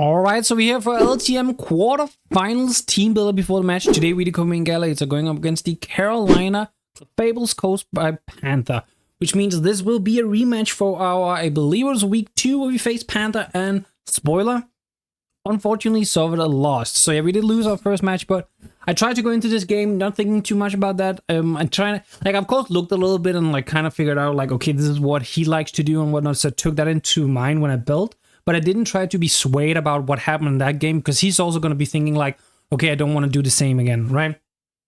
Alright, so we're here for LTM quarterfinals team builder before the match. Today we, the Copenhagen Galaxies, are going up against the Carolina Fables coached by Panther, which means this will be a rematch for our, I believe it was week 2 where we faced Panther, and spoiler, unfortunately Soviet lost. So yeah, we did lose our first match, but I tried to go into this game not thinking too much about that. I'm trying to, like, of course looked a little bit and like kind of figured out like, okay, this is what he likes to do and whatnot, so I took that into mind when I built. But I didn't try to be swayed about what happened in that game, because he's also going to be thinking like, okay, I don't want to do the same again, right?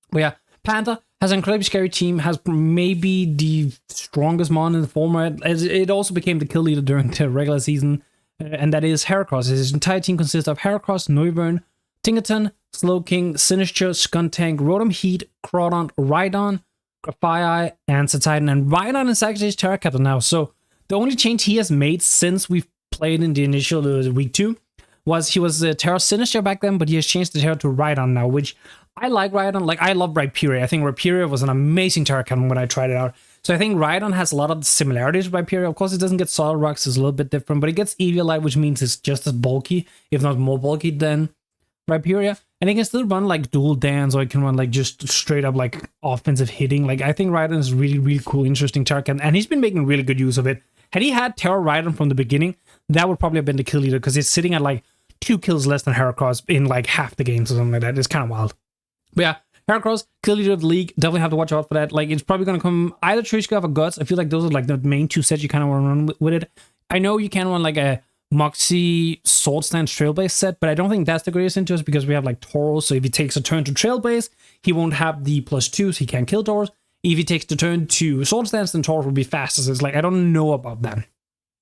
But yeah, Panther has an incredibly scary team, has maybe the strongest mon in the format, as it also became the kill leader during the regular season, and that is Heracross. His entire team consists of Heracross, Noivern, Tinkerton, Slowking, Sinister, Skuntank, Rotom Heat, Crawdon, Rhydon, Grafaiai, and Satitan. And Rhydon is actually his Terra Captain now, so the only change he has made since we've played in the initial week 2 was he was Terra Sinister back then, but he has changed the Terra to Rhydon now, which I like Rhydon. Like, I love Rhyperior. I think Rhyperior was an amazing Terra Captain when I tried it out. So I think Rhydon has a lot of similarities with Rhyperior. Of course, it doesn't get Solid Rocks, it's a little bit different, but it gets Eviolite, which means it's just as bulky, if not more bulky than Rhyperior. And it can still run like dual dance, or it can run like just straight up like offensive hitting. Like, I think Rhydon is really, really cool, interesting Terra Captain, and he's been making really good use of it. Had he had Terra Rhydon from the beginning, that would probably have been the kill leader, because it's sitting at like 2 kills less than Heracross in like half the games or something like that. It's kind of wild. But yeah, Heracross, kill leader of the league. Definitely have to watch out for that. Like, it's probably going to come either Trishka or Guts. I feel like those are like the main 2 sets you kind of want to run with it. I know you can run like a Moxie Sword Stance Trailblaze set, but I don't think that's the greatest interest, because we have like Tauros. So if he takes a turn to Trailblaze, he won't have the +2, so he can't kill Tauros. If he takes the turn to Sword Stance, then Tauros will be faster. So it's like, I don't know about that.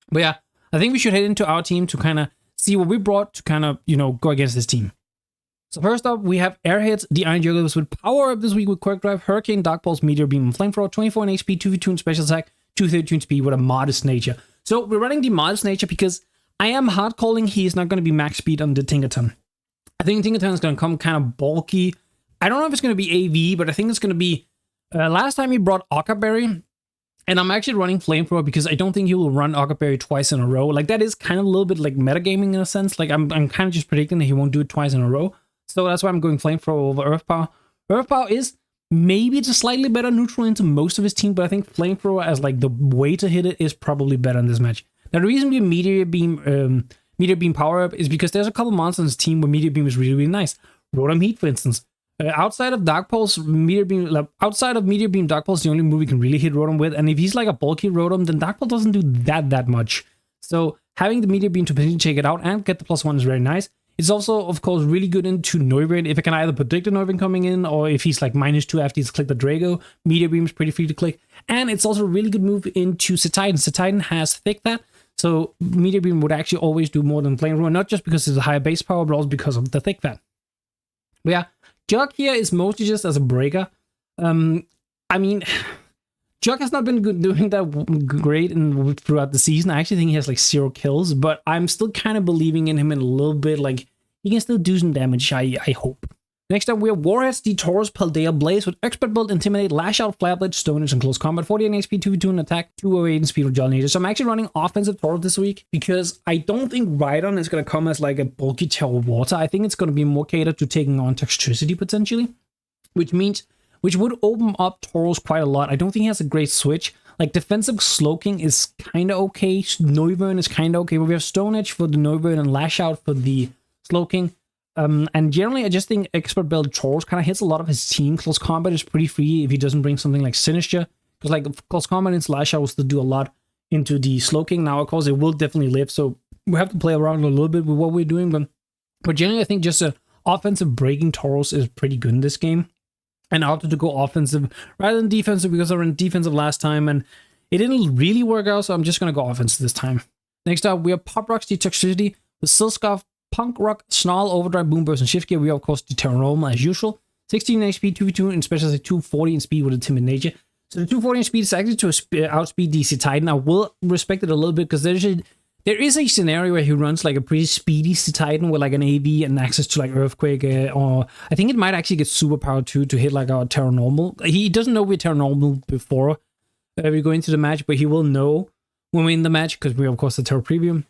But yeah, I think we should head into our team to kind of see what we brought to kind of, you know, go against this team. So first up, we have Airheads, the Iron Jugulis with power up this week with Quirk Drive, Hurricane, Dark Pulse, Meteor Beam, and Flamethrower, 24 in HP, 2v2 in special attack, 232 in speed with a modest nature. So we're running the modest nature because I am hard calling he is not going to be max speed on the Tinkerton. I think Tinkerton is going to come kind of bulky. I don't know if it's going to be AV, but I think it's going to be... last time he brought Ockerberry, and I'm actually running Flamethrower because I don't think he will run Ockerberry twice in a row. Like, that is kind of a little bit like metagaming in a sense. Like, I'm kind of just predicting that he won't do it twice in a row. So that's why I'm going Flamethrower over Earth Power. Earth Power is maybe it's a slightly better neutral into most of his team, but I think Flamethrower as like the way to hit it is probably better in this match. Now, the reason we have Meteor Beam power up is because there's a couple monsters in his team where Meteor Beam is really, really nice. Rotom Heat, for instance. Outside of Dark Pulse, Meteor Beam, Dark Pulse is the only move we can really hit Rotom with. And if he's like a bulky Rotom, then Dark Pulse doesn't do that much. So having the Meteor Beam to potentially check it out and get the +1 is very nice. It's also, of course, really good into Noivern. If it can either predict a Noivern coming in, or if he's like -2 after he's clicked the Drago, Meteor Beam is pretty free to click. And it's also a really good move into Satitan. Satitan has Thick That, so Meteor Beam would actually always do more than Flamethrower, not just because it's a higher base power, but also because of the Thick That. But yeah, Jug here is mostly just as a breaker. I mean, Jug has not been doing that great throughout the season. I actually think he has like 0 kills, but I'm still kind of believing in him in a little bit. Like, he can still do some damage, I hope. Next up, we have Warheads, the Tauros Paldea Blaze with Expert Build, Intimidate, Lash Out, Flare Blade, Stone Edge, and Close Combat, 48 in HP, 2v2 in attack, 208 in speed with Jolly Nature. So I'm actually running offensive Tauros this week because I don't think Rhydon is going to come as like a bulky Terra Water. I think it's going to be more catered to taking on Toxtricity potentially, which would open up Tauros quite a lot. I don't think he has a great switch. Like, defensive Slowking is kind of okay. Noivern is kind of okay, but we have Stone Edge for the Noivern and Lash Out for the Slowking. And generally, I just think Expert Build Tauros kind of hits a lot of his team. Close Combat is pretty free if he doesn't bring something like Sinister. Because like Close Combat and Slash Out will still do a lot into the Slowking. Now, of course, it will definitely live, so we have to play around a little bit with what we're doing. But generally, I think just an offensive breaking Tauros is pretty good in this game. And I opted to go offensive rather than defensive because I ran defensive last time and it didn't really work out, so I'm just going to go offensive this time. Next up, we have Pop Rocks, the Toxtricity with Silscarf, Punk Rock, Snarl, Overdrive, Boom Burst, and Shift Gear. We have, of course, the Terra Normal as usual. 16 in HP, 2v2 in special attack, 240 in speed with a Timid Nature. So the 240 in speed is actually to outspeed DC Titan. I will respect it a little bit because there is a scenario where he runs like a pretty speedy Titan with like an AV and access to like Earthquake, or I think it might actually get Superpower too to hit like our Terra Normal. He doesn't know we're Terra Normal before we go into the match, but he will know when we're in the match because we're, of course, the Terra Preview.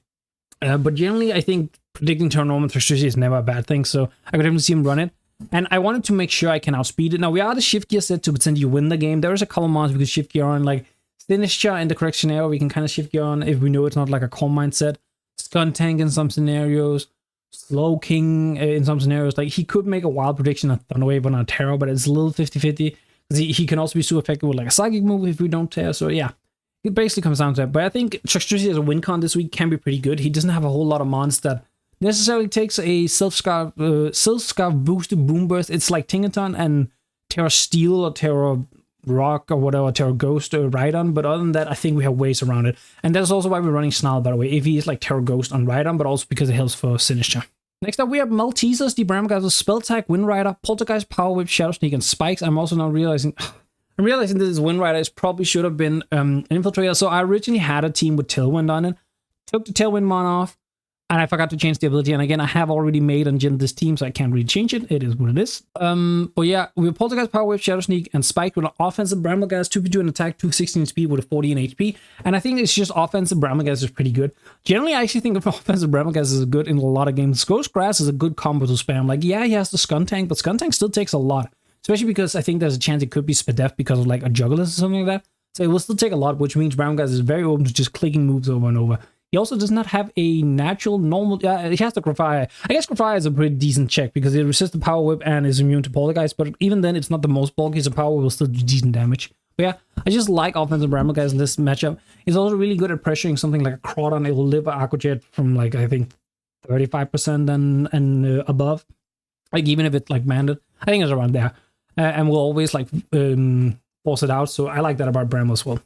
But generally, I think predicting Terra Normal Toxtricity is never a bad thing, so I could definitely see him run it. And I wanted to make sure I can outspeed it. Now, we are the shift gear set to potentially win the game. There is a couple monsters we can shift gear on, like Sinister in the correct scenario, we can kind of shift gear on if we know it's not like a calm mindset. Stun Tank in some scenarios, Slow King in some scenarios. Like, he could make a wild prediction on Thunderwave on a Terror, but it's a little 50-50. He can also be super effective with like a Psychic move if we don't tear, so yeah. It basically comes down to that. But I think Toxtricity as a win con this week can be pretty good. He doesn't have a whole lot of mons that necessarily takes a Silk Scarf boosted Boom Burst. It's like Tingaton and Terra Steel or Terra Rock or whatever, Terra Ghost or Rhydon. But other than that, I think we have ways around it. And that's also why we're running Snarl, by the way. If he is like Terra Ghost on Rhydon, but also because it helps for Sinister. Next up, we have Maltesers, the Bramgazers, Spell Tag, Wind Rider, Poltergeist, Power Whip, Shadow Sneak, and Spikes. I'm also now realizing... I'm realizing this Wind Rider is probably should have been an Infiltrator. So I originally had a team with Tailwind on it. Took the Tailwind mon off. And I forgot to change the ability. And again, I have already made and gemmed this team, so I can't really change it. It is what it is. But yeah, we have Poltergeist, Power Whip, Shadow Sneak, and Spike with an offensive Bramgaz, 2v2 and attack, 216 speed with a 40 in HP. And I think it's just offensive Bramgaz is pretty good. Generally, I actually think of offensive Bramgaz is good in a lot of games. Ghost Grass is a good combo to spam. Like, yeah, he has the Skun Tank, but Skun Tank still takes a lot. Especially because I think there's a chance it could be Spadef because of like a Jugulis or something like that. So it will still take a lot, which means Bramgaz is very open to just clicking moves over and over. He also does not have a natural, normal... he has the Grafire. I guess Grafire is a pretty decent check because it resists the Power Whip and is immune to Poltergeist, but even then, it's not the most bulky, so Power Whip will still do decent damage. But yeah, I just like offensive Bramgaz in this matchup. He's also really good at pressuring something like a Crawdon. It will live an Aqua Jet from like, I think, 35% and above. Like, even if it's like banded. I think it's around there. And we'll always like force it out, so I like that about Bram as well.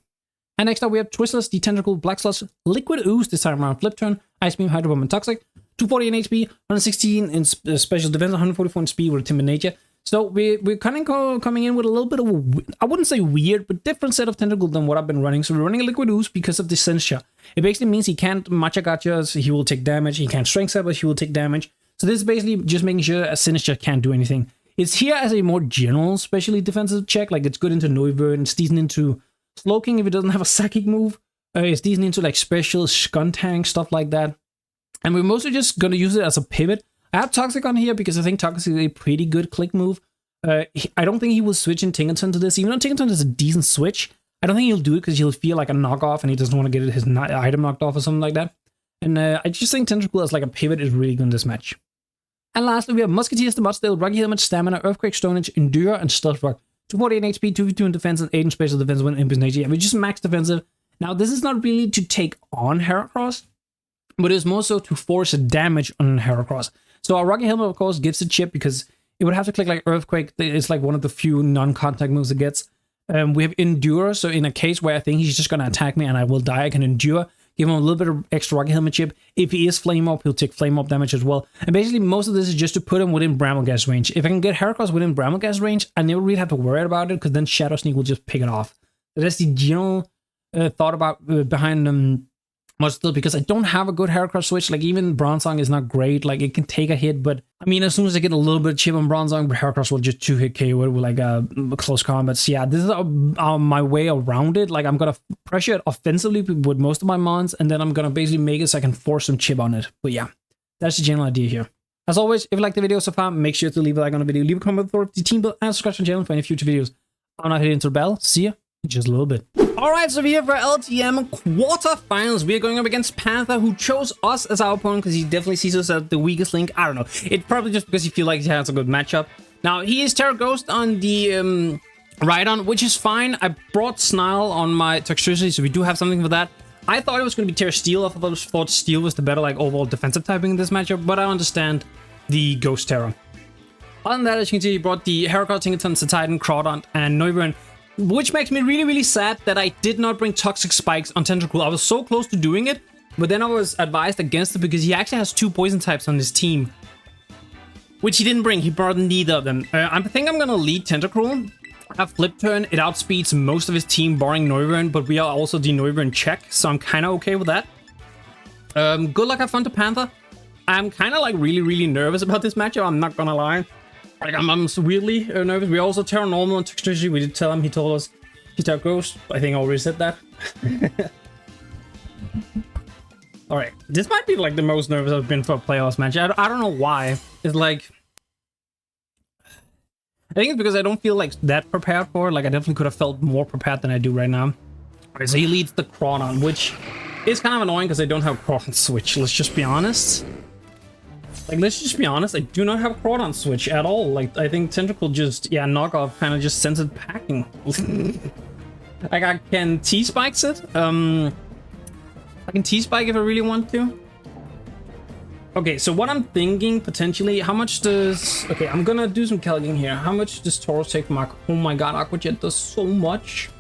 And next up, we have Twistless, the Tentacle, Black Slush, Liquid Ooze, this time around Flip Turn, Ice Beam, Hydro Bomb, and Toxic, 240 in HP, 116 in special defense, 144 in speed with a Timid Nature. So we're kind of coming in with a little bit of a, I wouldn't say weird, but different set of Tentacle than what I've been running. So we're running a Liquid Ooze because of the Sensha. It basically means he can't Matcha Gachas, he will take damage, he can't Strength Set, but he will take damage. So this is basically just making sure a Sinister can't do anything. It's here as a more general, specially defensive check, like it's good into Noivern, it's decent into Slow King if it doesn't have a Psychic move. It's decent into like special Skun Tank, stuff like that. And we're mostly just going to use it as a pivot. I have Toxic on here because I think Toxic is a pretty good click move. I don't think he will switch in Tingaton to this. Even though Tingaton is a decent switch, I don't think he'll do it because he'll feel like a knockoff and he doesn't want to get his item knocked off or something like that. And I just think Tentacle as like a pivot is really good in this match. And lastly, we have Musketeers, the Mudstail, Rocky Helmet, Stamina, Earthquake, Stonehenge, Endure, and Stealth Rock. 248 in HP, 2v2 in defense, and 8 in special defense when Impish Nature. Yeah, we just max defensive. Now, this is not really to take on Heracross, but it's more so to force damage on Heracross. So our Rocky Helmet, of course, gives a chip because it would have to click like Earthquake. It's like one of the few non-contact moves it gets. We have Endure, so in a case where I think he's just going to attack me and I will die, I can Endure. Give him a little bit of extra Rocky Helmet chip. If he is Flame Up, he'll take Flame Up damage as well. And basically, most of this is just to put him within Brammelgas range. If I can get Heracross within Brammelgas range, I never really have to worry about it, because then Shadow Sneak will just pick it off. So that's the general thought about behind Mudstail, because I don't have a good Heracross switch. Like, even Bronzong is not great. Like, it can take a hit, but I mean, as soon as I get a little bit of chip on Bronzong, Heracross will just 2-hit KO it with like a close combat. So yeah, this is my way around it. Like, I'm gonna pressure it offensively with most of my mons, and then I'm gonna basically make it so I can force some chip on it. But yeah, that's the general idea here. As always, if you like the video so far, make sure to leave a like on the video, leave a comment for the team build, and subscribe to the channel for any future videos. I'm not hitting the bell. See ya in just a little bit. Alright, so we're here for LTM quarterfinals. We are going up against Panther, who chose us as our opponent because he definitely sees us as the weakest link. I don't know. It's probably just because he feels like he has a good matchup. Now, he is Terra Ghost on the Rhydon, which is fine. I brought Snarl on my Toxtricity, so we do have something for that. I thought it was going to be Terra Steel. I thought Steel was the better like overall defensive typing in this matchup, but I understand the Ghost Terra. Other than that, as you can see, he brought the Heracross, Tingaton, Titan, Crawdon, and Noivern, which makes me really, really sad that I did not bring Toxic Spikes on Tentacle. I was so close to doing it, but then I was advised against it because he actually has 2 poison types on his team, which he didn't bring. He brought neither of them. I think I'm going to lead Tentacruel. Have Flip Turn. It outspeeds most of his team, barring Noivern, but we are also the Noivern check, so I'm kind of okay with that. Good luck, have fun to Panther. I'm kind of like really, really nervous about this matchup. I'm not going to lie. Like, I'm weirdly nervous. We're also Terra Normal and Toxtricity. We did tell him. He told us he's Terra Ghost. I think I already said that. All right, this might be like the most nervous I've been for a playoffs match. I don't know why. It's like, I think it's because I don't feel like that prepared for it. Like I definitely could have felt more prepared than I do right now. All right, so he leads the Crawdon, which is kind of annoying because I don't have Crawdon switch. Let's just be honest. Like, let's just be honest. I do not have Crawdon switch at all. Like, I think Tentacle just, yeah, knockoff kind of just sends it packing. Like, I can T-spikes it. I can T-spike if I really want to. Okay, so what I'm thinking, potentially, how much does... Okay, I'm gonna do some calculating here. How much does Tauros take from Aqua? Oh my god, Aqua Jet does so much.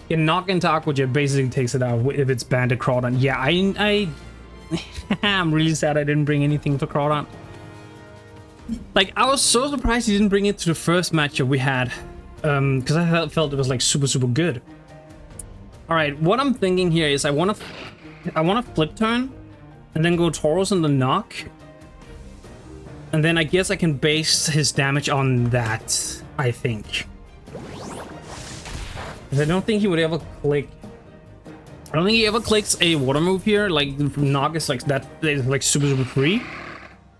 Yeah, knock into Aqua Jet basically takes it out if it's banned to Crawdon. Yeah, I'm really sad I didn't bring anything to Crawdon. Like, I was so surprised he didn't bring it to the first matchup we had. Because I felt it was like super good. Alright, what I'm thinking here is I wanna flip turn and then go Tauros in the knock. And then I guess I can base his damage on that, I think. Because I don't think he would ever click. I don't think he ever clicks a water move here. Like knock is like that, like super free.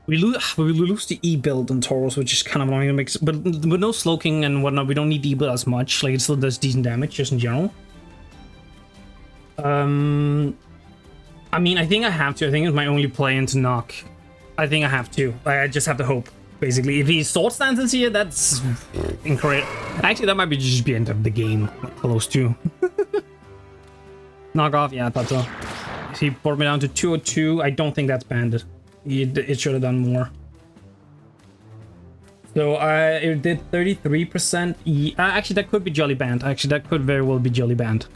We lose the E build on Tauros, which is kind of annoying. But with no Slowking and whatnot, we don't need E build as much. Like it still does decent damage just in general. I mean, I think I have to. I think it's my only play into knock. I think I have to. I just have to hope. Basically, if he sword stances here, that's incorrect. Actually, that might be just the end of the game. Close to. Knock off. Yeah, I thought so. He brought me down to 202. I don't think that's banned. It should have done more. So it did 33%. Actually, that could be Jolly Band. Actually, that could very well be Jolly Band.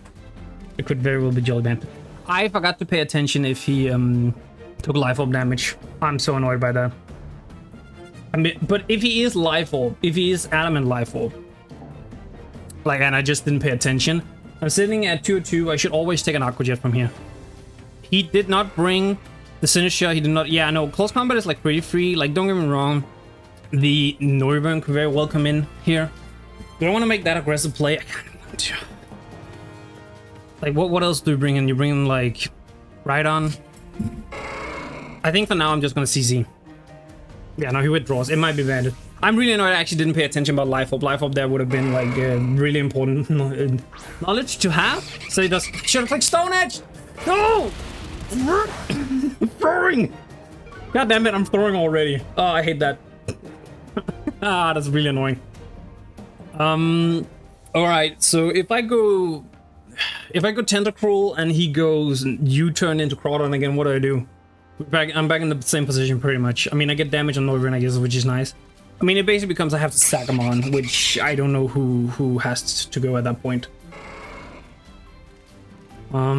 It could very well be Jolly Band. I forgot to pay attention if he took life orb damage. I'm so annoyed by that. I mean, but if he is life orb, if he is adamant life orb, like, and I just didn't pay attention. I'm sitting at 202. I should always take an Aqua Jet from here. He did not bring the Sinister. He did not. Yeah, no. Close combat is like pretty free. Like, don't get me wrong. The Noivern could very well come in here. Do I want to make that aggressive play? I kind of want to. Like, what else do you bring in? You bring in, like, Rhydon. I think for now I'm just going to CC. Yeah, no, he withdraws. It might be bad. I'm really annoyed I actually didn't pay attention about Life Orb. Life Orb there would have been, like, really important knowledge to have. So he does... Should have clicked Stone Edge! No! I'm throwing! God damn it, I'm throwing already. Oh, I hate that. Ah, that's really annoying. Alright, so if I go Tentacruel and he goes U-turn into Crawdon again, what do? I'm back in the same position pretty much. I mean, I get damage on Noivern, I guess, which is nice. I mean, it basically becomes I have to sack him on, which I don't know who has to go at that point. I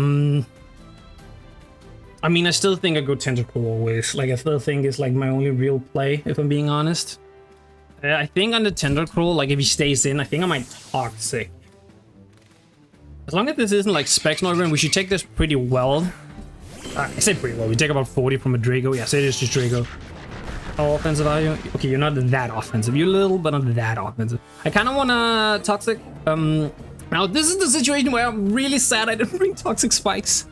mean, I still think I go Tentacruel always. Like, I still think it's like my only real play, if I'm being honest. I think on the Tentacruel, like if he stays in, I think I might Toxic. As long as this isn't like Specs Noivern, we should take this pretty well. I say pretty well. We take about 40 from a Draco. Yes, it is just Draco. How offensive are you? Okay, you're not that offensive. You're a little, but not that offensive. I kind of want to Toxic. Now, this is the situation where I'm really sad I didn't bring Toxic Spikes.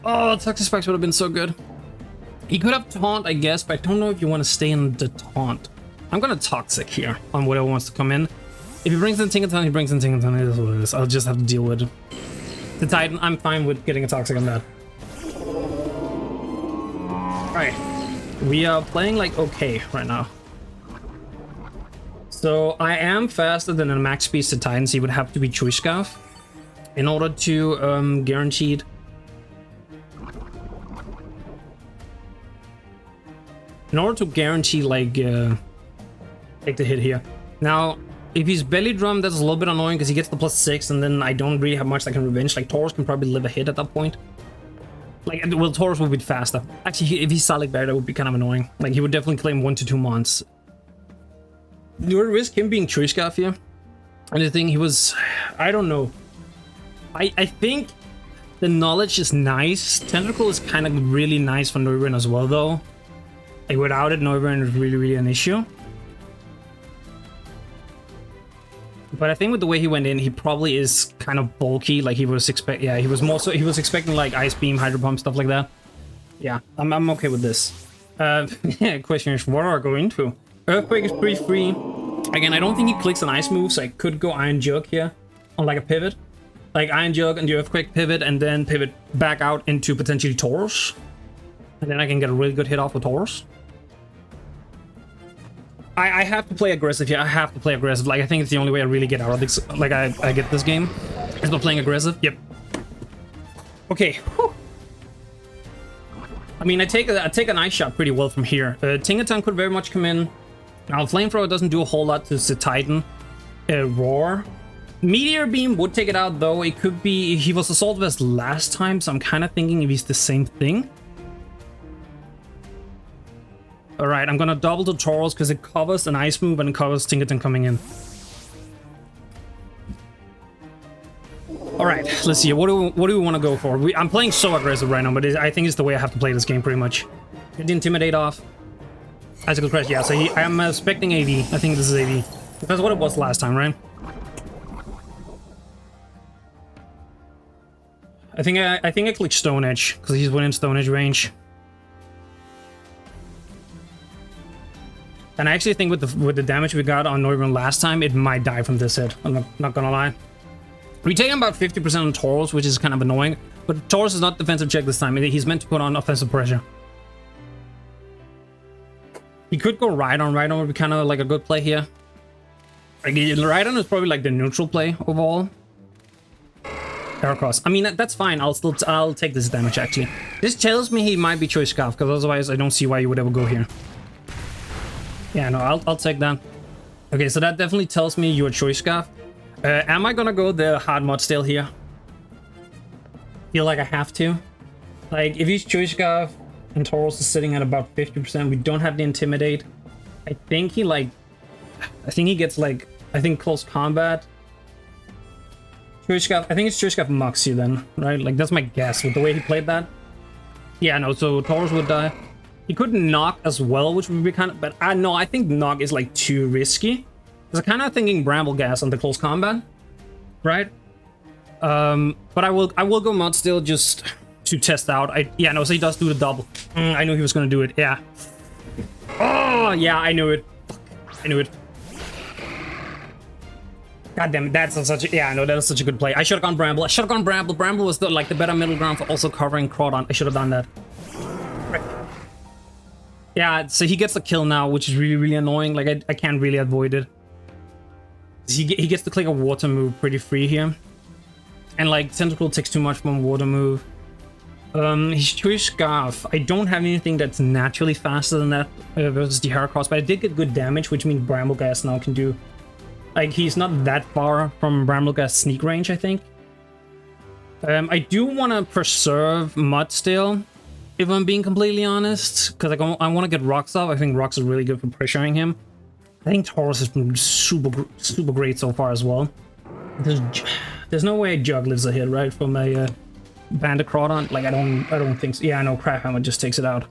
Oh, Toxic Spikes would have been so good. He could have Taunt, I guess, but I don't know if you want to stay in the Taunt. I'm going to Toxic here on whatever wants to come in. If he brings in Tinkerton, he brings in Tinkerton. It is what it is. I'll just have to deal with it. The Titan, I'm fine with getting a Toxic on that. Alright. We are playing like okay right now. So I am faster than a max speed to Titans. He would have to be Choice Scarf in order to guaranteed. In order to guarantee like take the hit here. Now, if he's Belly Drum, that's a little bit annoying because he gets the +6 and then I don't really have much that can revenge. Like Tauros can probably live a hit at that point. Like, well, Tauros would be faster. Actually, if he's Salic Bear, that would be kind of annoying. Like, he would definitely claim 1 to 2 months. You would risk him being Tree Scarf here. And the thing, he was... I don't know. I think the knowledge is nice. Tentacle is kind of really nice for Noivern as well, though. Like, without it, Noivern is really an issue. But I think with the way he went in, he probably is kind of bulky. Like he was he was expecting like Ice Beam, Hydro Pump, stuff like that. Yeah, I'm okay with this. Yeah, question is, what do I go into? Earthquake is pretty free. Again, I don't think he clicks an ice move, so I could go Iron Jug here on like a pivot. Like Iron Jug and the Earthquake pivot, and then pivot back out into potentially Taurus. And then I can get a really good hit off with Taurus. I have to play aggressive here. I have to play aggressive. Like, I think it's the only way I really get out of this. Like, I get this game. Is by playing aggressive. Yep. Okay. Whew. I mean, I take an ice shot pretty well from here. Tingaton could very much come in. Now, Flamethrower doesn't do a whole lot to the Titan. Roar. Meteor Beam would take it out, though. It could be... He was Assault Vest last time, so I'm kind of thinking if he's the same thing. Alright, I'm gonna double to Taurus because it covers an ice move and it covers Tinkerton coming in. Alright, let's see. What do we want to go for? I'm playing so aggressive right now, but I think it's the way I have to play this game pretty much. Get the Intimidate off. Icicle Crash, yeah, so I'm expecting AV. I think this is AV. That's what it was last time, right? I think I click Stone Edge because he's within Stone Edge range. And I actually think with the damage we got on Noivern last time, it might die from this hit. I'm not gonna lie. We take about 50% on Taurus, which is kind of annoying. But Taurus is not defensive check this time. He's meant to put on offensive pressure. He could go Rhydon. Rhydon would be kind of like a good play here. Like, Rhydon is probably like the neutral play overall. Heracross. I mean, that's fine. I'll take this damage actually. This tells me he might be Choice Scarf, because otherwise I don't see why you would ever go here. Yeah, no, I'll take that. Okay, so that definitely tells me you're Choice Scarf. Am I gonna go the hard mod still here? Feel like I have to. Like, if he's Choice Scarf and Taurus is sitting at about 50%, we don't have the Intimidate. I think he gets like, I think close combat. Choice Scarf, I think it's Choice Scarf mocks you then, right? Like, that's my guess with the way he played that. Yeah, no, so Taurus would die. He could knock as well, which would be kind of, but no, I think knock is like too risky. Because I'm kind of thinking Bramble Gas on the close combat, right? But I will go mod still just to test out. Yeah, no, so he does do the double. I knew he was gonna do it. Yeah. Oh yeah, I knew it. I knew it. God damn it, that's such a, yeah, no, that was such a good play. I should have gone Bramble. I should have gone Bramble. Bramble was the better middle ground for also covering Crawdon. I should have done that. Right. Yeah, so he gets the kill now, which is really, really annoying. Like, I can't really avoid it. He gets to click a water move pretty free here. And like, Tentacle takes too much from a water move. His Choice Scarf. I don't have anything that's naturally faster than that versus the Heracross, but I did get good damage, which means Bramble Gas now can do. Like, he's not that far from Bramble Gas sneak range, I think. I do want to preserve Mud still, if I'm being completely honest, because I want to get Rocks off. I think Rocks is really good for pressuring him. I think Taurus has been super great so far as well. There's no way Jug lives a hit, right, from a Bandit Crawdon? Like, I don't think so. Yeah, I know Crabhammer just takes it out.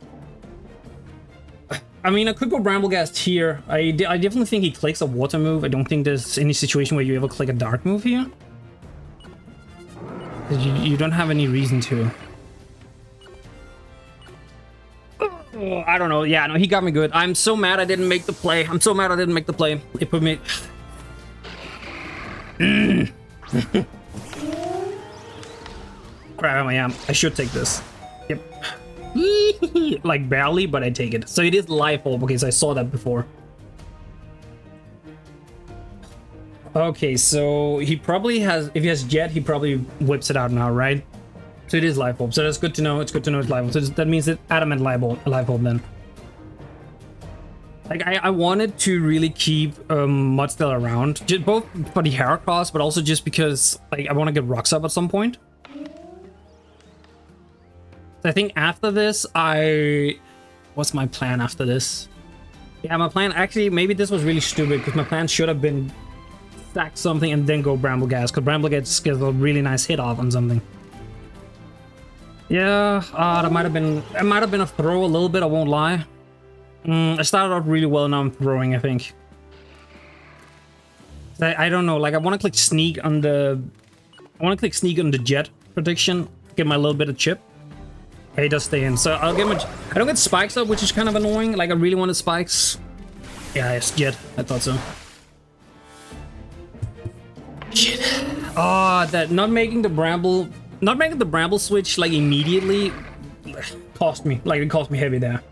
I mean, I could go Bramblegast here. I definitely think he clicks a water move. I don't think there's any situation where you ever click a dark move here. You don't have any reason to. Oh, I don't know. Yeah, no, he got me good. I'm so mad I didn't make the play. I'm so mad I didn't make the play. It put me... Crap, I am. I should take this. Yep. Like, barely, but I take it. So it is Life Orb. Okay, so I saw that before. Okay, so he probably has... If he has Jet, he probably whips it out now, right? So it is Life Orb. So that's good to know. It's good to know it's Life Orb. So that means it's Adamant Life Orb then. Like, I wanted to really keep Mudstill around. Just both for the Heracross, but also just because, like, I want to get Rocks up at some point. So I think after this, what's my plan after this? Yeah, my plan, actually, maybe this was really stupid, because my plan should have been stack something and then go Bramble Gas, because Bramble Gas gets a really nice hit off on something. Yeah, that might have been a throw a little bit, I won't lie. I started out really well, now I'm throwing, I think. I don't know, like, I want to click Sneak on the... Jet prediction, get my little bit of chip. Okay, he does stay in. So I'll give him I don't get spikes up, which is kind of annoying. Like, I really wanted spikes. Yeah, it's Jet. I thought so. Shit. Oh, that not making the bramble switch like immediately cost me. Like, it cost me heavy there.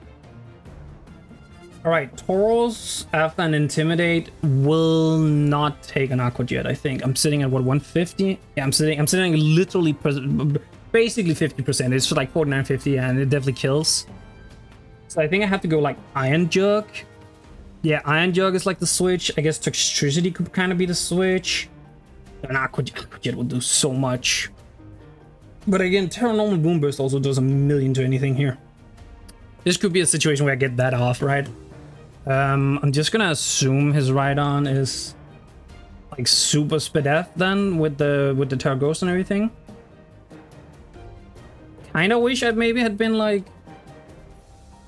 All right, Tauros after an intimidate will not take an aqua jet. I think I'm sitting at what, 150? Yeah, I'm sitting literally basically 50%. It's like 49.50, and it definitely kills. So I think I have to go like Iron Jug. Yeah, Iron Jug is like the switch. I guess Toxtricity could kind of be the switch. An aqua jet will do so much. But again, Terra Normal Boom Burst also does a million to anything here. This could be a situation where I get that off, right? I'm just gonna assume his Rhydon is like super Spadef then with the Terra Ghost and everything. Kinda wish I'd maybe had been like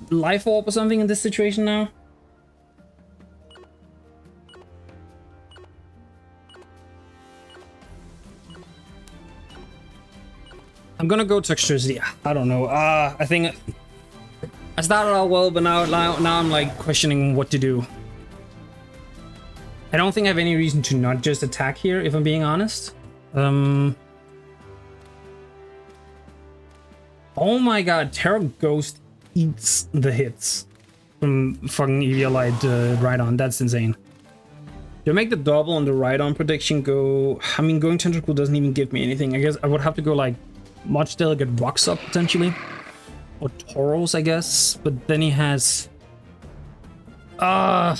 Life Orb or something in this situation now. I'm gonna go Toxtricity. I don't know. I think I started out well, but now I'm like questioning what to do. I don't think I have any reason to not just attack here, if I'm being honest. Oh my god, Terra Ghost eats the hits from fucking Eviolite Rhydon. That's insane. To make the double on the Rhydon prediction go... I mean, going Tentacle doesn't even give me anything. I guess I would have to go like much delicate rocks up potentially. Or Tauros, I guess. But then he has... I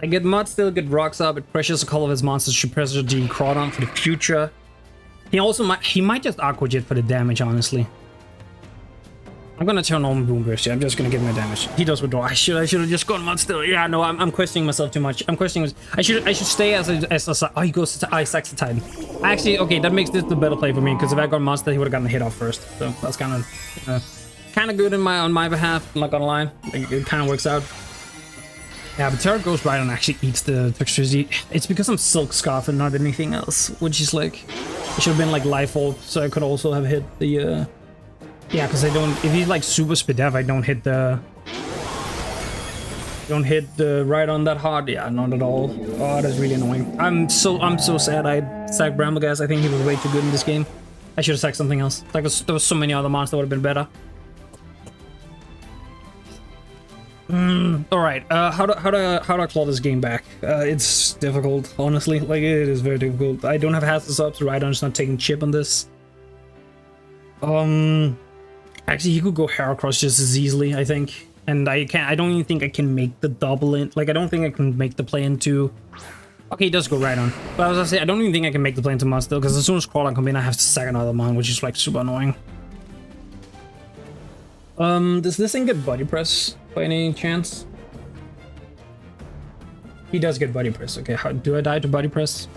get Mud still get rocks up. It pressures a couple of his monsters to pressure the Crawdon for the future. He also might just Aqua Jet for the damage, honestly. I'm gonna turn on Boom Burst. Yeah, I'm just gonna give my damage. He does withdraw. I should have just gone Mud still. Yeah, no, I'm questioning myself too much. I'm questioning. I should stay as a oh, he goes to Ice Sax the Titan. Actually, okay, that makes this the better play for me, because if I got Monster, he would have gotten the hit off first. So that's kind of good on my behalf. I'm not gonna lie. It kind of works out. Yeah, but Terra Ghost Rhydon actually eats the Toxtricity. It's because I'm Silk Scarf and not anything else, which is like, it should have been like Life Orb, so I could also have hit the yeah, because I don't, if he's like super Spadef, I don't hit the Rhydon that hard. Yeah, not at all. Oh, that's really annoying. I'm so sad I sacked Brambleghast. I think he was way too good in this game. I should have sacked something else. Like, there was so many other monsters that would have been better. All right. How do I claw this game back? It's difficult, honestly. Like, it is very difficult. I don't have Hazardous up, so Rhydon's not taking chip on this. Actually, he could go Heracross just as easily, I think. And I don't even think I can make the double in. Like, I don't think I can make the play into... Okay, he does go Rhydon. But I was gonna say, I don't even think I can make the play into Mon still, because as soon as Crawdon comes in, I have to sack another Mon, which is like super annoying. Does this thing get Body Press by any chance? He does get Body Press. Okay, how do I die to Body Press?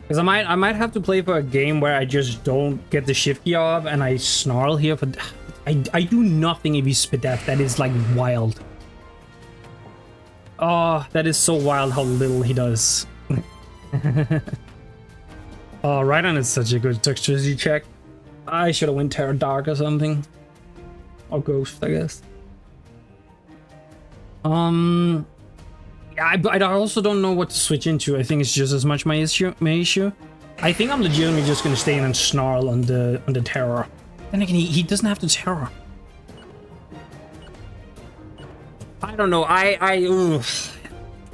Because I might have to play for a game where I just don't get the shift key off and I snarl here for... I do nothing if he's Spadef. That is like wild. Oh, that is so wild how little he does. Oh, Rhydon is such a good Toxtricity check. I should have went Terra Dark or something. Or Ghost, I guess. I also don't know what to switch into. I think it's just as much my issue. I think I'm legitimately just gonna stay in and snarl on the Terror. Then again, he doesn't have the Terror. I don't know.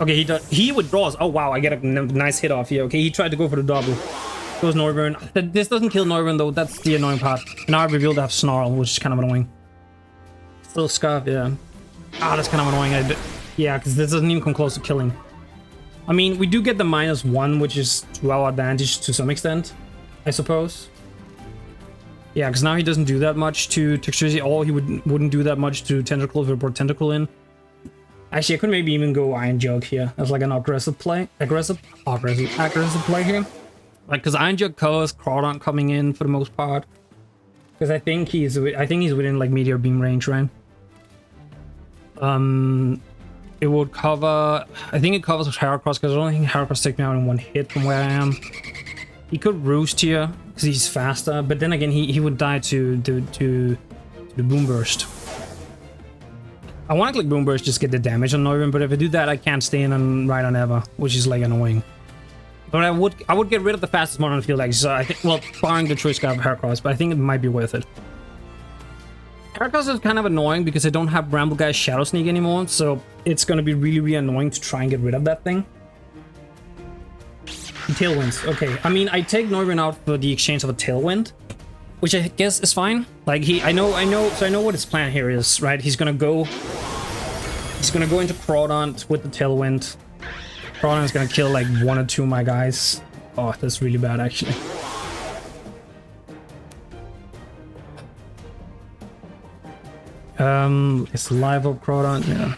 Okay, he withdraws. Oh wow, I get a nice hit off here. Okay, he tried to go for the double. Goes Noivern. This doesn't kill Noivern though. That's the annoying part. Now I revealed to have Snarl, which is kind of annoying. Still Scarf, yeah. Ah, that's kind of annoying. Yeah, because this doesn't even come close to killing. I mean, we do get the -1, which is to our advantage to some extent, I suppose. Yeah, because now he doesn't do that much to Toxtricity, or he wouldn't do that much to Tentacle if we brought Tentacle in. Actually, I could maybe even go Iron Jug here as like an aggressive play. Aggressive play here. Like, because Iron Jug covers Crawdon coming in for the most part. Because I think he's within like Meteor Beam range, right? it would cover... I think it covers Heracross, because I don't think Heracross takes me out in one hit from where I am. He could roost here, because he's faster, but then again, he would die to the Boom Burst. I want to click Boom Burst, just get the damage on Noivern, but if I do that, I can't stay in and ride on ever, which is like annoying. But I would get rid of the fastest one on the field, like, so I think, well, barring the choice of Heracross, but I think it might be worth it. Heracross is kind of annoying because I don't have Brambleguy's Shadow Sneak anymore, so it's going to be really, really annoying to try and get rid of that thing. Tailwinds, okay. I mean, I take Noivern out for the exchange of a Tailwind, which I guess is fine. Like, I know what his plan here is, right? He's gonna go into Crawdon with the Tailwind. Crawdon is gonna kill like 1 or 2 of my guys. Oh, that's really bad, actually. It's live up Crawdon, yeah.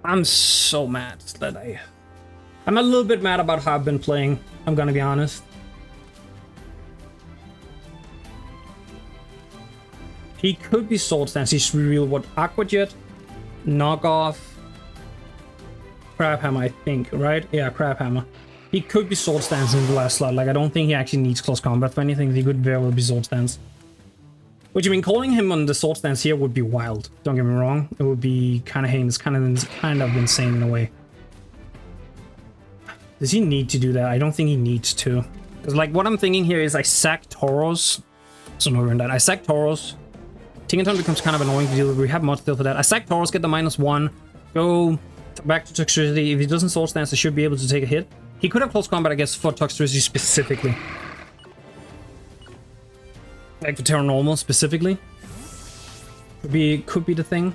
I'm so mad that I'm a little bit mad about how I've been playing, I'm gonna be honest. He could be Sword Stance. He's revealed what? Aqua Jet, Knockoff, Crab Hammer, I think, right? Yeah, Crab Hammer. He could be Sword Stance in the last slot. Like, I don't think he actually needs close combat for anything. He could very well be Sword Stance. Which, I mean, calling him on the Sword Stance here would be wild. Don't get me wrong. It would be kind of heinous, kind of insane in a way. Does he need to do that? I don't think he needs to. Because, like, what I'm thinking here is I sack Tauros. So, no, we're in that. I sack Tauros. Tinkaton becomes kind of annoying to deal with. We have mod still for that. I sack Tauros, get the -1. Go back to Toxtricity. If he doesn't Sword Stance, I should be able to take a hit. He could have close combat, I guess, for Toxtricity specifically. Like for Terra Normal specifically. Could be the thing.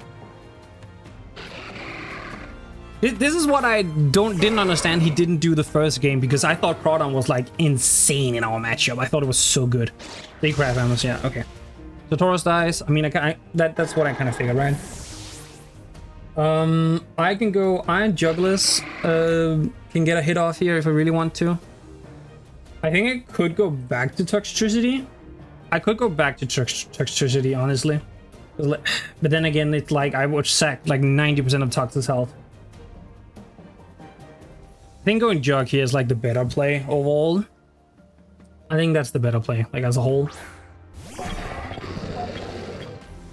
This is what I didn't understand he didn't do the first game, because I thought Crawdon was like insane in our matchup. I thought it was so good. They Crab Hammers, yeah, okay. So Tauros dies. I mean, that's what I kind of figured, right? I can go Iron Jugulis. Can get a hit off here if I really want to. I think I could go back to Toxtricity. I could go back to Toxtricity, honestly. But then again, it's like I would sack like 90% of Tox's health. I think going Jug here is like the better play overall. I think that's the better play, like as a whole.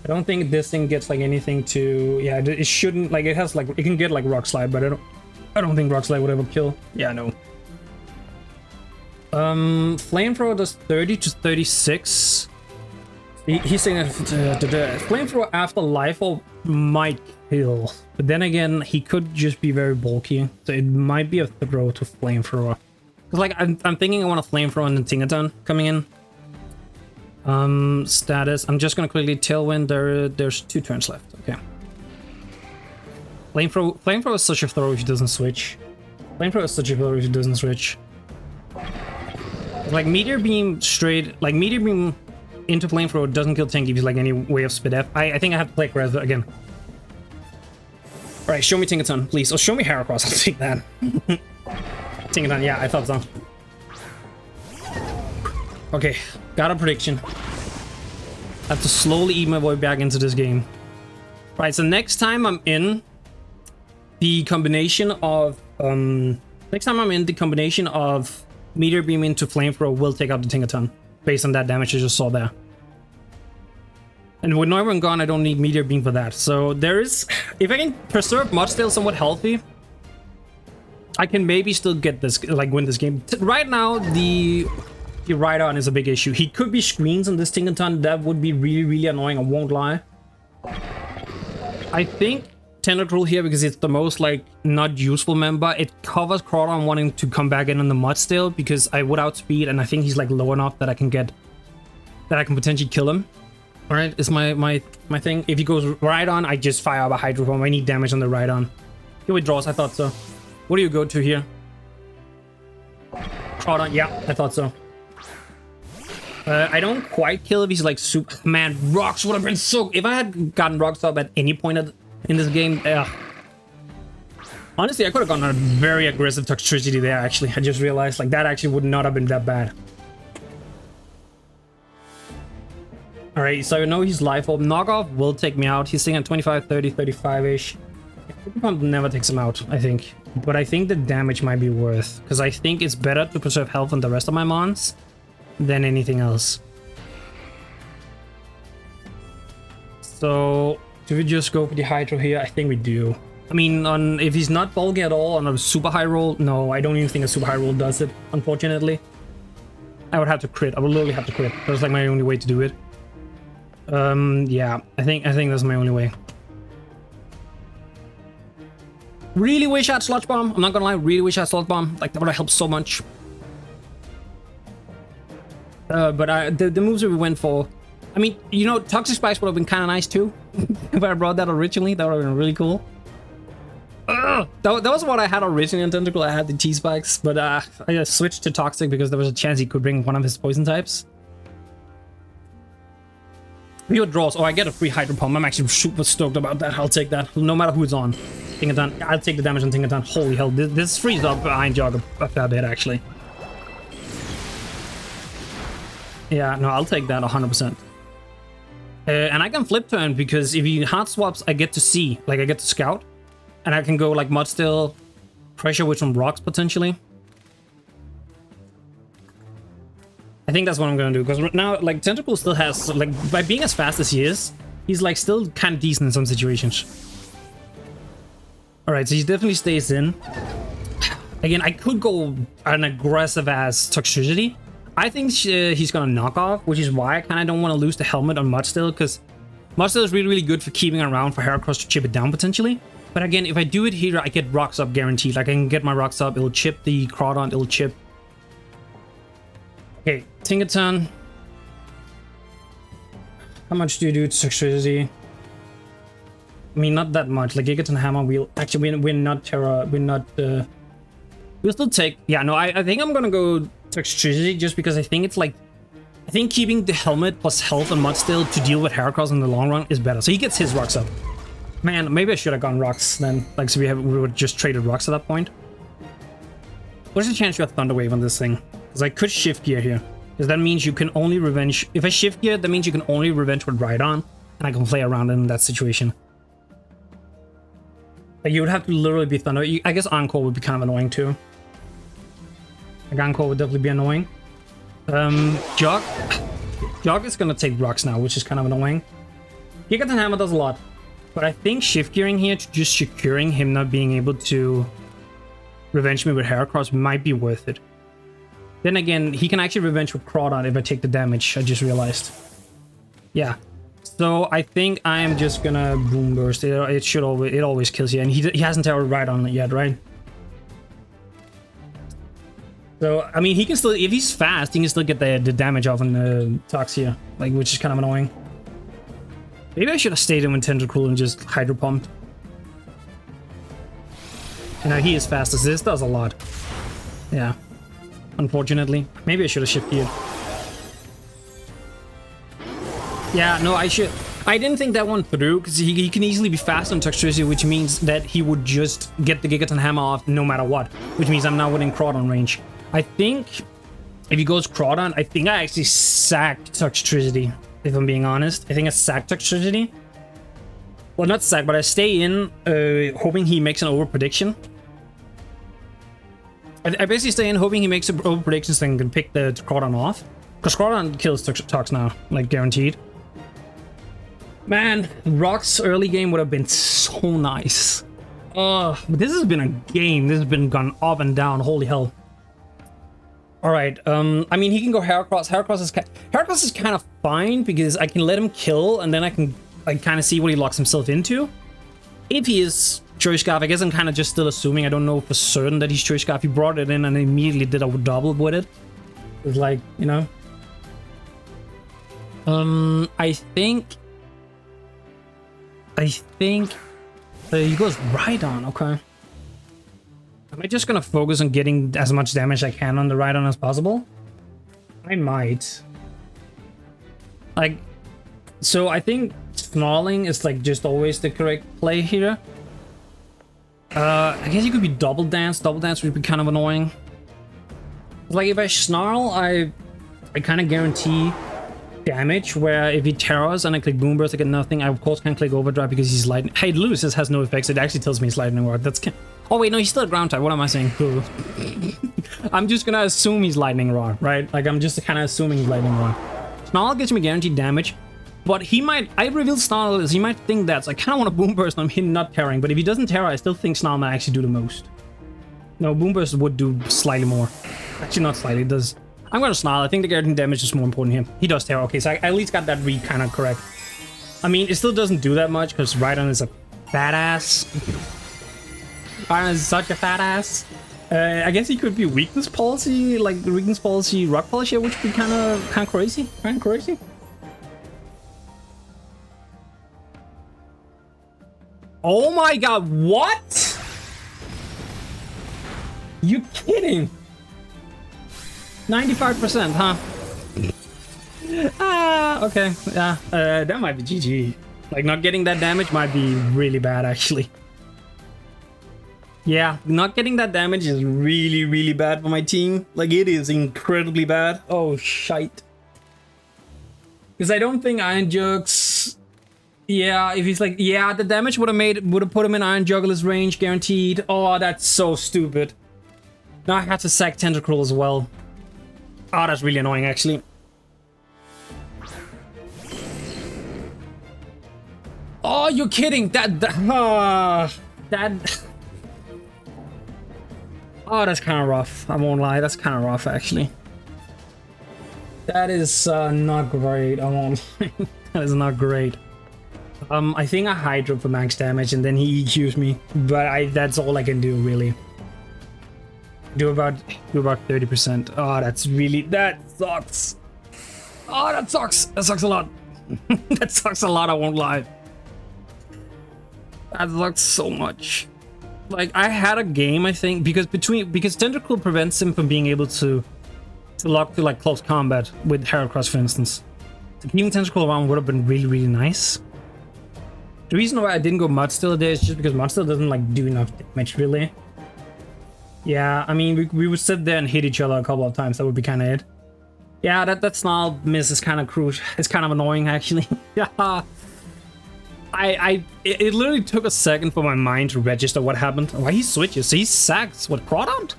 I don't think this thing gets like anything to... Yeah, it shouldn't... Like, it has like... It can get like Rock Slide, but I don't think Rock Slide would ever kill. Yeah, no. Flamethrower does 30 to 36. He's saying that Flamethrower after Life Orb might kill. But then again, he could just be very bulky. So it might be a throw to Flamethrower. Because like, I'm thinking I want a Flamethrower and then Tinkaton coming in. Status. I'm just gonna quickly Tailwind. There's 2 turns left. Okay. Flamethrower is such a throw if he doesn't switch. Flamethrower is such a throw if he doesn't switch. Like Meteor Beam straight, like Meteor Beam into Flamethrower doesn't kill Tank if he's like any way of Spit F. I think I have to play Grezza again. Alright, show me Tinkaton, please. Or show me Heracross, I'll take that. Tinkaton, yeah, I thought so. Okay, got a prediction. I have to slowly eat my way back into this game. Right, so next time I'm in, the combination of Meteor Beam into Flamethrower will take out the Tinkaton, based on that damage I just saw there. And with Noivern gone, I don't need Meteor Beam for that. So there is... If I can preserve Mudsdale somewhat healthy, I can maybe still get this, like, win this game. Right now, the Rhydon is a big issue. He could be screens on this Tinkaton. That would be really, really annoying, I won't lie. I think Tentacruel here, because it's the most, like, not useful member, it covers Crawdon wanting to come back in on the Mudsdale, because I would outspeed, and I think he's, like, low enough that I can potentially kill him. Alright, is my thing. If he goes Rhydon, I just fire up a Hydro Bomb. I need damage on the Rhydon. He withdraws, I thought so. What do you go to here? Crawdon, yeah, I thought so. I don't quite kill if he's like super... Man, Rocks would have been so... If I had gotten Rocks up at any point in this game... Honestly, I could have gotten a very aggressive Toxtricity there, actually. I just realized, like, that actually would not have been that bad. Alright, so I know he's life orb. Knockoff will take me out. He's sitting at 25, 30, 35-ish. Pump never takes him out, I think. But I think the damage might be worth, because I think it's better to preserve health on the rest of my mons than anything else. So, do we just go for the Hydro here? I think we do. I mean, if he's not bulky at all on a super high roll, no, I don't even think a super high roll does it, unfortunately. I would have to crit. I would literally have to crit. That's like my only way to do it. Yeah, I think that's my only way. Really wish I had Sludge Bomb. I'm not gonna lie, really wish I had Sludge Bomb. Like, that would have helped so much. But the moves that we went for, I mean, you know, Toxic Spikes would have been kind of nice too. If I brought that originally, that would have been really cool. That was what I had originally on Tentacle. I had the T-Spikes, but I just switched to Toxic because there was a chance he could bring one of his poison types. Pure draws. Oh, I get a free Hydro Pump. I'm actually super stoked about that. I'll take that, no matter who it's on. Tinkaton. I'll take the damage on Tinkaton. Holy hell, this frees up Iron Jog a fair bit, actually. Yeah, no, I'll take that 100%. And I can flip turn because if he hard swaps, I get to see, like I get to scout. And I can go like Mudstill, pressure with some rocks potentially. I think that's what I'm gonna do, because right now, like, Tentacle still has, like, by being as fast as he is, he's like still kind of decent in some situations. Alright, so he definitely stays in. Again, I could go an aggressive ass Toxicity. I think he's gonna knock off, which is why I kind of don't want to lose the helmet on Mudstill, because Mudstill is really, really good for keeping around for Heracross to chip it down potentially. But again, if I do it here, I get rocks up guaranteed. Like, I can get my rocks up, it'll chip the Crawdon, it'll chip. Okay, Tinkaton. How much do you do to Toxicity? I mean, not that much. Like, Gigaton Hammer, we're not Terra, we'll still take, yeah, no, I think I'm gonna go Toxicity just because I think it's like, I think keeping the helmet plus health and Mudstill to deal with Heracross in the long run is better. So he gets his rocks up. Man, maybe I should have gone rocks then. Like, so we would just traded rocks at that point. What's the chance you have Thunder Wave on this thing? Because I could shift gear here. Because that means you can only revenge. If I shift gear, that means you can only revenge with Rhydon. And I can play around in that situation. Like, you would have to literally be Thunder. I guess Encore would be kind of annoying too. Like, Encore would definitely be annoying. Jog is going to take rocks now, which is kind of annoying. Gigaton Hammer does a lot. But I think shift gearing here to just securing him not being able to revenge me with Heracross might be worth it. Then again, he can actually revenge with Crawdon if I take the damage, I just realized. Yeah. So I think I am just gonna Boom Burst. It always kills you, and he hasn't Terra Rhydon yet, right? So I mean, he can still, if he's fast, he can still get the damage off on the Tox here, like, which is kind of annoying. Maybe I should have stayed in with Tentacool and just Hydro Pumped. You know, he is fast as this, does a lot. Yeah. Unfortunately. Maybe I should have shift geared. Yeah, no, I should. I didn't think that one through, because he can easily be fast on Toxicity, which means that he would just get the Gigaton Hammer off no matter what. Which means I'm now within Crawdon range. I think if he goes Crawdon, I think I actually sacked Toxicity. If I'm being honest, I think I sack Toxicity. Well, not sack, but I stay in, hoping he makes an over prediction. I basically stay in hoping he makes an over prediction so I can pick the Crawdon off. Because Crawdon kills Tox now, like, guaranteed. Man, Rocks early game would have been so nice. But this has been a game. This has been gone up and down. Holy hell. Alright, I mean, he can go Heracross. Heracross is kind of fine because I can let him kill and then I can, like, kind of see what he locks himself into. If he is Choice Scarf, I guess I'm kind of just still assuming. I don't know for certain that he's Choice Scarf. He brought it in and immediately did a double with it. It's like, you know. I think he goes Rhydon, okay. Am I just gonna focus on getting as much damage I can on the Rhydon as possible? I might. Like, so I think Snarling is, like, just always the correct play here. I guess you could be Double Dance. Double Dance would be kind of annoying. Like, if I Snarl, I kind of guarantee damage where if he terrors and I click Boom Burst, I get nothing. I of course can't click Overdrive because he's lightning. Hey, Lewis has no effects. It actually tells me he's lightning rod. That's oh wait, no, he's still a ground type. What am I saying? I'm just gonna assume he's lightning rod, right? Like I'm just kind of assuming he's lightning rod. Snarl gets me guaranteed damage, but he might. I revealed Snarl as he might think that. So I kind of want to Boom Burst on him not terroring. But if he doesn't terror, I still think Snarl might actually do the most. No, Boom Burst would do slightly more. Actually, not slightly. It does. I'm gonna Snarl. I think the guaranteed damage is more important to him. He does terror. Okay, so I at least got that read kind of correct. I mean, it still doesn't do that much because Rhydon is a badass. Rhydon is such a fat ass. I guess he could be weakness policy, like the weakness policy rock policy, which would be kind of crazy. Kind of crazy. Oh my god, what? You kidding? 95%, huh? Okay, yeah, that might be GG. Like, not getting that damage might be really bad, actually. Yeah, not getting that damage is really, really bad for my team. Like, it is incredibly bad. Oh, shite. Because I don't think Iron Jugs... Yeah, if he's like... Yeah, the damage would have put him in Iron Juggler's range, guaranteed. Oh, that's so stupid. Now I have to sack Tentacruel as well. Oh, that's really annoying, actually. Oh, you're kidding! Oh, that's kind of rough. I won't lie, that's kind of rough, actually. That is not great. I won't lie. That is not great. I think I Hydro for max damage, and then he EQs me. But that's all I can do, really. Do about 30%. Oh, that sucks. Oh, that sucks. That sucks a lot. That sucks a lot, I won't lie. That sucks so much. Like, I had a game, I think, because Tentacruel prevents him from being able to lock to like close combat with Heracross, for instance. So keeping Tentacruel around would have been really, really nice. The reason why I didn't go Mudstill there is just because Mudstill doesn't like do enough damage, really. Yeah, I mean, we would sit there and hit each other a couple of times. That would be kind of it. Yeah, that Snarl miss is kind of crucial. It's kind of annoying, actually. Yeah. It literally took a second for my mind to register what happened. Why he switches? So he sacks what, Crawdont?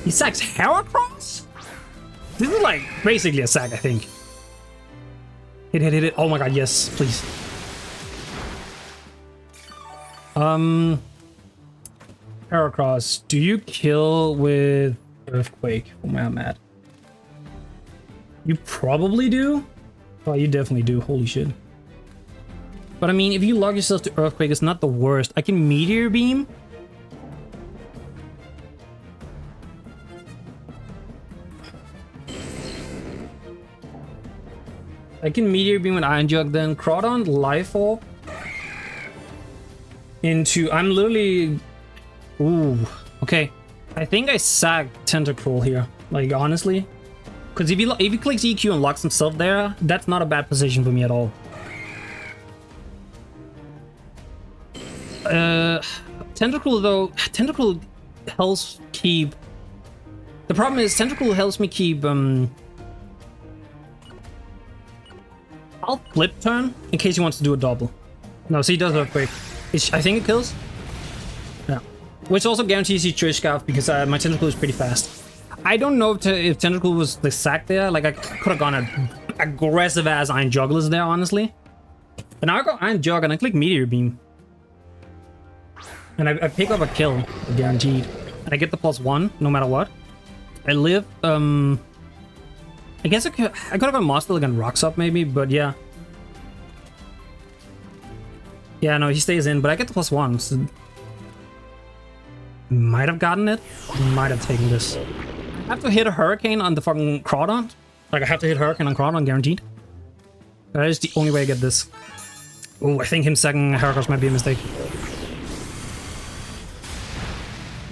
He sacks Heracross? This is like basically a sack, I think. Hit it. Oh my god, yes, please. Heracross, do you kill with Earthquake? Oh man, I'm mad. You probably do? Oh, you definitely do. Holy shit. But I mean, if you lock yourself to Earthquake, it's not the worst. I can Meteor Beam. I can Meteor Beam with Iron Jug, then Crawdont, Life Orb. Into... I'm literally... Ooh, okay. I think I sack Tentacruel here, like, honestly. Because if he clicks EQ and locks himself there, that's not a bad position for me at all. Tentacruel, though... Tentacruel helps keep... The problem is, Tentacruel helps me keep, I'll flip turn in case he wants to do a double. No, so he does Earthquake. I think it kills. Yeah. Which also guarantees he Trish Scarf because my Tentacruel is pretty fast. I don't know if Tentacruel was the sack there. Like, I could have gone an aggressive ass Iron Jugglers there, honestly. But now I go Iron Jug and I click Meteor Beam. And I pick up a kill, guaranteed. And I get the +1, no matter what. I live, I guess I could have a Monster against Rocks Up, maybe, but yeah. Yeah, no, he stays in, but I get the +1, so... Might have gotten it. Might have taken this. I have to hit a Hurricane on the fucking Crawdont. Like, I have to hit Hurricane on Crawdont, guaranteed. That is the only way I get this. Oh, I think him sacking Heracross might be a mistake.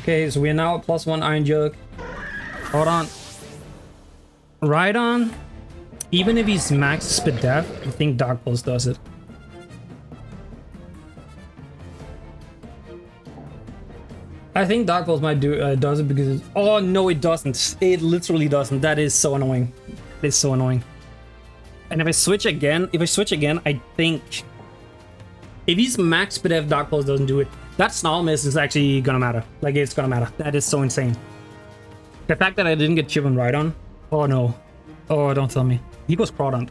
Okay, so we are now at +1 Iron Jug. Crawdont. Rhydon. Even if he's max Spit Death, I think Dark Pulse does it. I think Dark Pulse might do does it because it's, oh no, it doesn't. It literally doesn't. That is so annoying. is so annoying. And if I switch again, I think if he's max but if Dark Pulse doesn't do it, that Snarl Miss is actually gonna matter. Like, it's gonna matter. That is so insane. The fact that I didn't get Chip and Rhydon. Oh no. Oh, don't tell me. He goes Crawdont.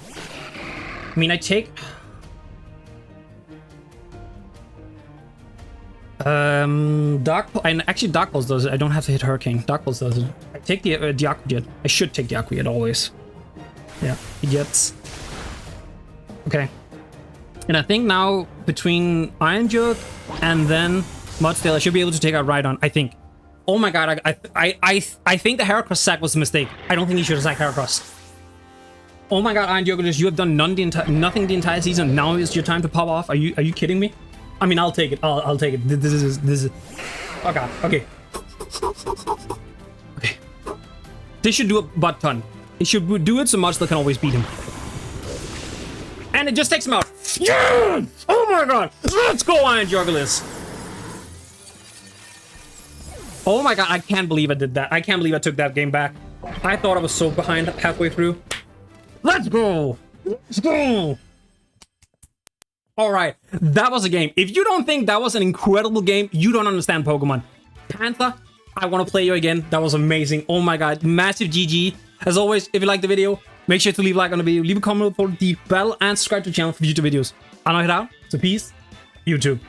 I mean, I take... Actually, Dark Pulse does it. I don't have to hit Hurricane. Dark Pulse does it. I take the Aqua Jet. I should take the Aqua Jet always. Yeah, he gets... Okay. And I think now, between Iron Jerk and then Mudsdale, I should be able to take out Rhydon, I think. Oh my god, I think the Heracross sack was a mistake. I don't think he should have sacked Heracross. Oh my god, Iron Jugulis, you have done nothing the entire season. Now is your time to pop off. Are you kidding me? I mean, I'll take it. I'll take it. This is. Oh god. Okay. Okay. They should do a butt ton. They should do it so much they can always beat him. And it just takes him out. Yes! Oh my god. Let's go, Iron Jugulis. Oh my god, I can't believe I did that. I can't believe I took that game back. I thought I was so behind halfway through. Let's go! Let's go! Alright, that was a game. If you don't think that was an incredible game, you don't understand Pokemon. Panther, I want to play you again. That was amazing. Oh my god, massive GG. As always, if you liked the video, make sure to leave a like on the video, leave a comment for the bell, and subscribe to the channel for future videos. I'll now head out, so peace, YouTube.